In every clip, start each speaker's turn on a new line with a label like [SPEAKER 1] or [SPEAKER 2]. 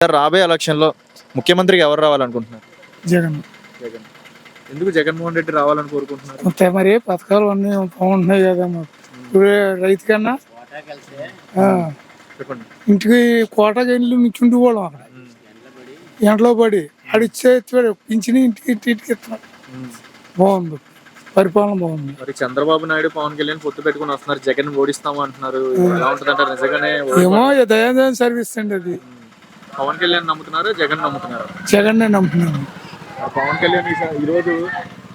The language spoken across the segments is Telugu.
[SPEAKER 1] సార్ రాబోయే ఎలక్షన్‌లో ముఖ్యమంత్రిగా ఎవరు రావాలనుకుంటున్నారు?
[SPEAKER 2] జగన్.
[SPEAKER 1] జగన్. ఎందుకు జగన్మోహన్ రెడ్డి రావాలని కోరుకుంటున్నారు?
[SPEAKER 2] అంతే మరి పథకాలు అన్నీ బాగుంటున్నాయి కదా మాకు. ఇప్పుడు రైతు కన్నా
[SPEAKER 1] చెప్పండి.
[SPEAKER 2] ఇంటికి కోటకి వెళ్ళి నుంచుండిపోవడం అక్కడ ఎండలో పడి ఆడిచ్చే పింఛని ఇంటికి ఇంటికి ఇస్తున్నాడు. బాగుంది, పరిపాలన బాగుంది.
[SPEAKER 1] మరి చంద్రబాబు నాయుడు, పవన్ కళ్యాణ్ పొత్తు పెట్టుకుని వస్తున్నారు. జగన్ ఓడిస్తాము అంటున్నారు. ఎలా ఉంటుందంటారు? నిజంగానే
[SPEAKER 2] ఏమో దయాదయం సర్వీస్ అండి అది.
[SPEAKER 1] పవన్ కళ్యాణ్ నమ్ముతున్నారు, జగన్ నమ్ముతున్నారు.
[SPEAKER 2] జగన్ నమ్ముతున్నాను.
[SPEAKER 1] పవన్ కళ్యాణ్ ఈరోజు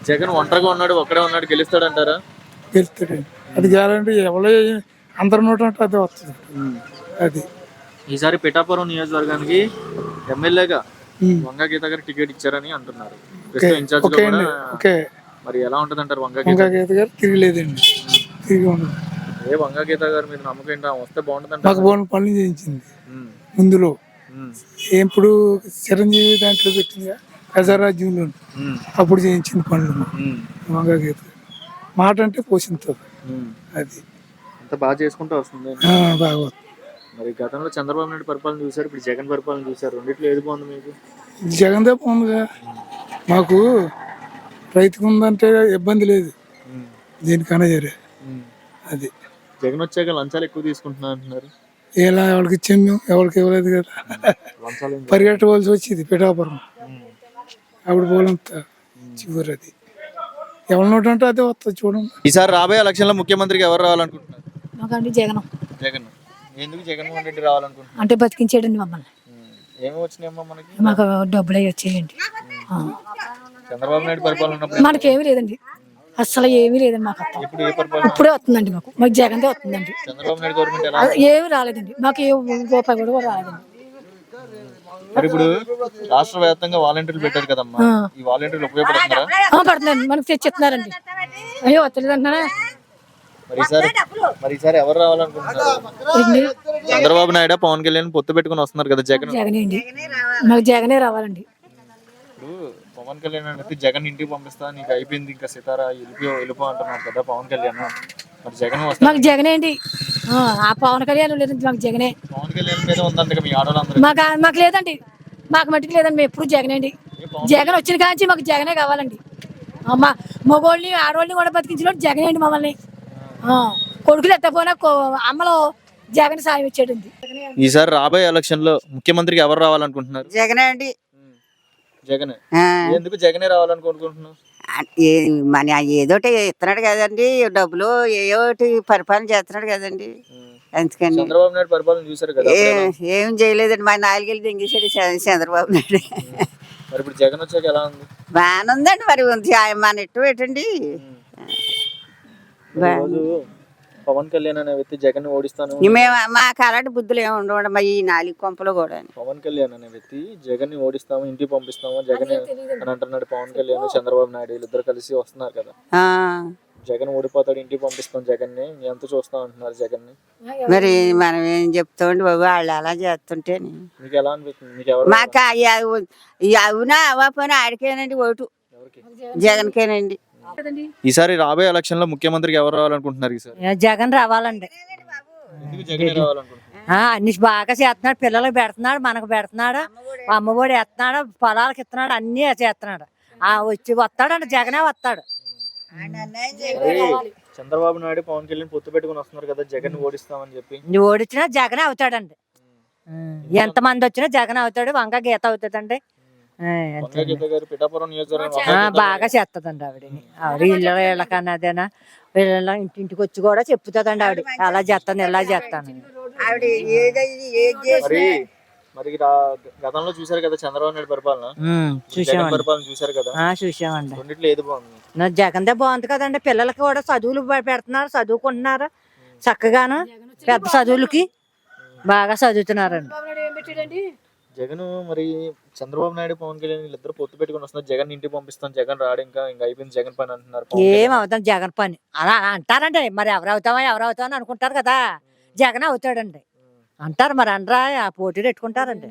[SPEAKER 1] జగన్ ఒంటరిగా ఉన్నాడు, ఒక్కడే ఉన్నాడు, గెలుస్తాడంటారా?
[SPEAKER 2] గెలుస్తాడండి, అది గ్యారంటీ. ఎవరో అందరి నోట అదే వస్తుంది అది.
[SPEAKER 1] ఈసారి పిఠాపురం నియోజకవర్గానికి ఎమ్మెల్యేగా వంగా గీత గారు టికెట్ ఇచ్చారని అంటున్నారు. మరి ఎలా ఉంటుంది అంటారు? వంగా
[SPEAKER 2] గీత గారు తిరిగిలేదండి, తిరిగి ఉండదు.
[SPEAKER 1] వంగా గీత గారు మీద నమ్మకం ఏంటో, వస్తే బాగుంటుంది.
[SPEAKER 2] మాకు బాగున్న పనులు చేయించింది ముందులో. ఇప్పుడు చిరంజీవి దాంట్లో పెట్టింది ప్రజారాజ్యంలో, అప్పుడు చేయించింది పనులు వంగా గీత. మాట అంటే పోషించదు అది.
[SPEAKER 1] అంత బాగా చేసుకుంటూ వస్తుంది.
[SPEAKER 2] బాగా.
[SPEAKER 1] మరి గతంలో చంద్రబాబు నాయుడు పరిపాలన చూసారు, ఇప్పుడు జగన్ పరిపాలన చూసారు. రెండిట్లో ఏది బాగుంది మీకు?
[SPEAKER 2] జగన్దే బాగుందిగా. మాకు రైతుకు ఉందంటే ఇబ్బంది లేదు దేనికన్నా సరే అది.
[SPEAKER 1] జగన్ వచ్చాక లంచాలు ఎక్కువ తీసుకుంటున్నా అంటున్నారు.
[SPEAKER 2] ఎలా ఎవరికి ఇచ్చాం మేము? ఎవరికి ఇవ్వలేదు కదా. పరిగెట్టవలసి వచ్చింది పిఠాపురం. అప్పుడు పోలంతా చివరి అది. ఎవరి నోట అంటే అదే వస్తుంది చూడండి.
[SPEAKER 1] ఈసారి రాబోయే ఎలక్షన్లో ముఖ్యమంత్రిగా ఎవరు రావాలనుకుంటున్నారు?
[SPEAKER 3] మాకండి జగన్.
[SPEAKER 1] జగన్. ఎందుకు జగన్మోహన్ రెడ్డి రావాలనుకుంటున్నారు?
[SPEAKER 3] అంటే బతికించేయండి మమ్మల్ని.
[SPEAKER 1] ఏమి వచ్చినాయమ్మా మనకి?
[SPEAKER 3] మాకు డబ్బులు అవి వచ్చేయండి.
[SPEAKER 1] చంద్రబాబు నాయుడు పరిపాలన ఉన్నప్పుడు
[SPEAKER 3] మనకేమీ లేదండి, అసలు ఏమీ లేదండి. మాకు ఇప్పుడే వస్తుందండి, మాకు జగన్దే వస్తుందండి.
[SPEAKER 1] చంద్రబాబు నాయుడు గవర్నమెంట్ ఎలా?
[SPEAKER 3] ఏమి రాలేదండి, మాకు ఏ రూపాయి కూడా రాలేదండి.
[SPEAKER 1] మరి ఇప్పుడు రాష్ట్ర వ్యాప్తంగా వాలంటీర్లు పెట్టారు కదమ్మా, ఈ వాలంటీర్లు ఉపయోగపడుతున్నారా?
[SPEAKER 3] పడుతుందండి, మనకు తెచ్చిస్తున్నారండి. అయ్యో వస్తలేదు అంటున్నా.
[SPEAKER 1] మరి ఈసారి ఎవరు రావాలనుకుంటున్నారు? చంద్రబాబు నాయుడు, పవన్ కళ్యాణ్ పొత్తు పెట్టుకుని వస్తున్నారు కదా. జగన్.
[SPEAKER 3] జగనే అండి, మాకు జగనే రావాలండి.
[SPEAKER 1] ఇప్పుడు పవన్ కళ్యాణ్ అంటే జగన్ ఇంటికి పంపిస్తా, నీకు అయిపోయింది ఇంకా సితారా వెళ్ళిపో అంటున్నారు కదా పవన్ కళ్యాణ్. మరి జగన్ వస్తే
[SPEAKER 3] మాకు జగనే అండి. ఆ పవన్ కళ్యాణ్ లేదండి, మాకు జగనే.
[SPEAKER 1] పవన్ కళ్యాణ్ మీద ఉందంట మీ ఆడవాళ్ళందరూ.
[SPEAKER 3] మాకు లేదండి, మాకు మట్టికి లేదండి. మేము ఎప్పుడు జగనే అండి. జగన్ వచ్చిన కాంచి మాకు జగనే కావాలండి. మగోళ్ళని ఆడవాళ్ళని కూడా బతికించిన జగనే అండి మమ్మల్ని. కొడుకులు ఎత్తపోయినా అమ్మలో జగన్ సాయం ఇచ్చాడండి.
[SPEAKER 1] ఈసారి రాబోయే ఎలక్షన్ లో ముఖ్యమంత్రికి ఎవరు రావాలనుకుంటున్నారు?
[SPEAKER 4] జగనే అండి.
[SPEAKER 1] జగనే. ఎందుకు జగనే రావాలనుకుంటున్నావు?
[SPEAKER 4] మన ఏదోటి ఇస్తున్నాడు కదండి, డబ్బులు ఏయోటి పరిపాలన చేస్తున్నాడు కదండి, అందుకని.
[SPEAKER 1] చంద్రబాబు నాయుడు పరిపాలన చూసారు కదా.
[SPEAKER 4] ఏం చేయలేదండి, మా నాలుగేళ్ళు దింగేసాడు చంద్రబాబు నాయుడు.
[SPEAKER 1] మరి ఇప్పుడు జగన్ వచ్చాక ఎలా ఉంది?
[SPEAKER 4] బాగానే ఉందండి. మరి మన ఇట్టు పెట్టండి.
[SPEAKER 1] పవన్ కళ్యాణ్ అనే వ్యక్తి జగన్ ఓడిస్తాను,
[SPEAKER 4] మేము మాకు అలాంటి బుద్ధులు ఏమి ఉండవు మా ఈ నాలుగు కొంపలు కూడా.
[SPEAKER 1] పవన్ కళ్యాణ్ అనే వ్యక్తి జగన్ ని ఓడిస్తాము, ఇంటికి పంపిస్తాము జగన్ అని అంటున్నాడు. పవన్ కళ్యాణ్, చంద్రబాబు నాయుడు వీళ్ళిద్దరు కలిసి వస్తున్నారు కదా. జగన్ ఓడిపోతాడు, ఇంటికి పంపిస్తాం జగన్ ని, ఎంత చూస్తాం అంటున్నారు జగన్ ని.
[SPEAKER 4] మరి మనం ఏం చెప్తామండి బాబు, వాళ్ళు అలా చేస్తుంటే.
[SPEAKER 1] మీకు ఎలా అనిపిస్తుంది?
[SPEAKER 4] మాకు అవునా అవ్వపోయినా ఆడికేనండి ఓటు, జగన్కేనండి.
[SPEAKER 1] ఈసారి రాబోయే ఎలక్షన్ లో ముఖ్యమంత్రికి ఎవరు రావాలనుకుంటున్నారు? ఈసారి
[SPEAKER 3] జగన్ రావాలండి. అన్ని బాగా చేస్తున్నాడు, పిల్లలకు పెడుతున్నాడు, మనకు పెడుతున్నాడు, అమ్మఒడి వేస్తున్నాడు, పొలాలకు ఇస్తున్నాడు, అన్ని చేస్తున్నాడు. వస్తాడండి, జగనే వస్తాడు.
[SPEAKER 1] చంద్రబాబు నాయుడు, పవన్ కళ్యాణ్ పొత్తు పెట్టుకుని వస్తున్నారు కదా, జగన్ ఓడిస్తామని చెప్పి.
[SPEAKER 3] ఓడించినా జగనే అవుతాడండి. ఎంత మంది వచ్చినా జగన్ అవుతాడు. వంగ గీత అవుతాడండి. బాగా చేస్తుందండి ఆవిడ వీళ్ళకన్నాదేనా, వీళ్ళ ఇంటింటికి వచ్చి కూడా చెప్తుందండి ఆవిడ, అలా చేస్తాను ఇలా చేస్తాను.
[SPEAKER 1] మరి గతంలో చూసారు కదా చంద్రబాబు నాయుడు పరిపాలన, చూసారు కదా.
[SPEAKER 3] చూసామండి.
[SPEAKER 1] రెండిట్లో ఏది బాగుంది?
[SPEAKER 3] జగన్దే బాగుంది కదండి. పిల్లలకి కూడా చదువులు పెడుతున్నారు, చదువుకుంటున్నారు చక్కగాను, పెద్ద చదువులకి బాగా చదువుతున్నారండి.
[SPEAKER 1] జగన్ మరి చంద్రబాబు నాయుడు, పవన్ కళ్యాణ్ వీళ్ళిద్దరు పొత్తు పెట్టుకుని వస్తున్నారు. జగన్ ఇంటికి పంపిస్తాం, జగన్ రాడు, ఇంకా అయిపోయింది జగన్ పని అంటున్నారు.
[SPEAKER 3] ఏమవుతాం జగన్ పని అలా అంటారండి. మరి ఎవరు అవుతామని అనుకుంటారు కదా. జగన్ అవుతాడండి అంటారు, మరి అనరా పోటీలు పెట్టుకుంటారండి.